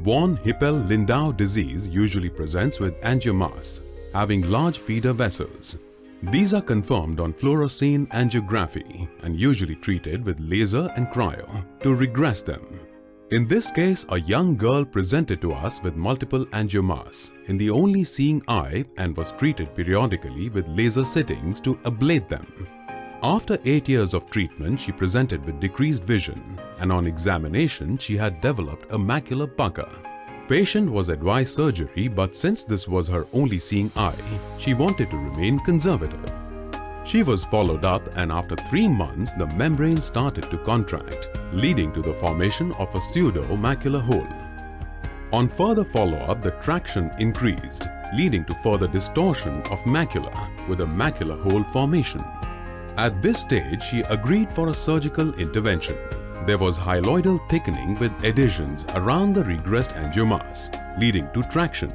Von Hippel Lindau disease usually presents with angiomas, having large feeder vessels. These are confirmed on fluorescein angiography and usually treated with laser and cryo to regress them. In this case, a young girl presented to us with multiple angiomas in the only seeing eye and was treated periodically with laser sittings to ablate them. After 8 years of treatment, she presented with decreased vision, and on examination, she had developed a macular pucker. Patient was advised surgery, but since this was her only seeing eye, she wanted to remain conservative. She was followed up, and after 3 months, the membrane started to contract, leading to the formation of a pseudo-macular hole. On further follow-up, the traction increased, leading to further distortion of macula with a macular hole formation. At this stage, she agreed for a surgical intervention. There was hyaloidal thickening with adhesions around the regressed angiomas, leading to traction.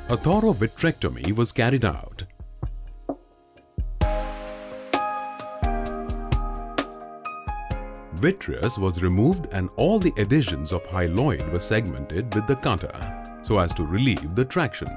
A thorough vitrectomy was carried out. Vitreous was removed and all the adhesions of hyaloid were segmented with the cutter so as to relieve the traction.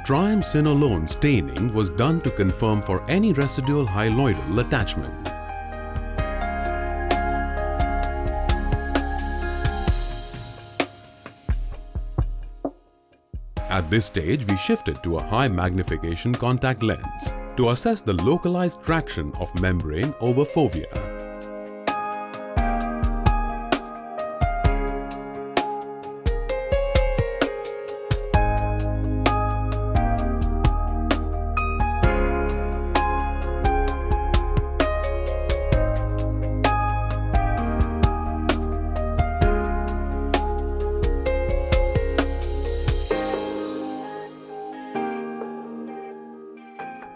Triamcinolone staining was done to confirm for any residual hyaloidal attachment. At this stage, we shifted to a high magnification contact lens to assess the localized traction of membrane over fovea.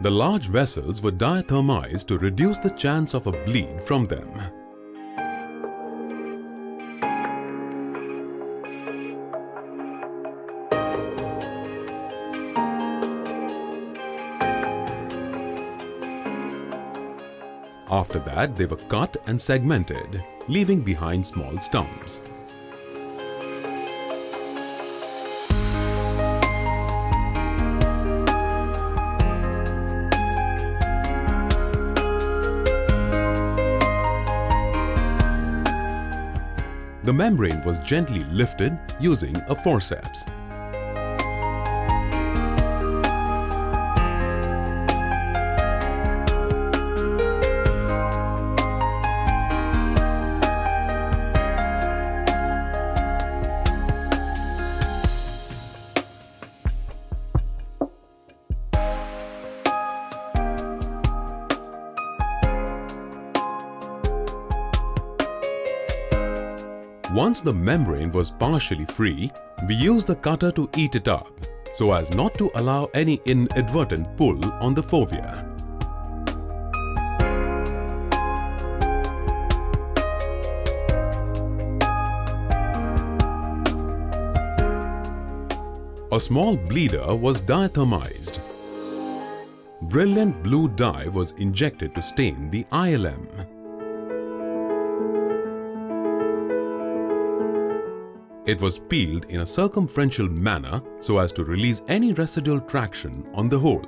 The large vessels were diathermized to reduce the chance of a bleed from them. After that, they were cut and segmented, leaving behind small stumps. The membrane was gently lifted using a forceps. Once the membrane was partially free, we used the cutter to eat it up so as not to allow any inadvertent pull on the fovea. A small bleeder was diathermized. Brilliant blue dye was injected to stain the ILM. It was peeled in a circumferential manner so as to release any residual traction on the hole.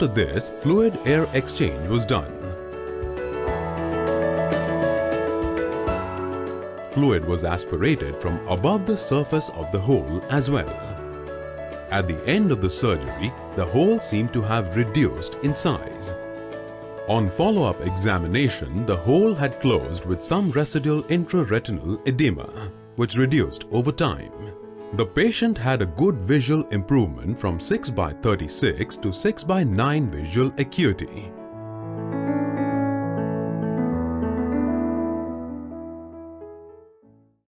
After this, fluid-air exchange was done. Fluid was aspirated from above the surface of the hole as well. At the end of the surgery, the hole seemed to have reduced in size. On follow-up examination, the hole had closed with some residual intraretinal edema, which reduced over time. The patient had a good visual improvement from 6/36 to 6/9 visual acuity.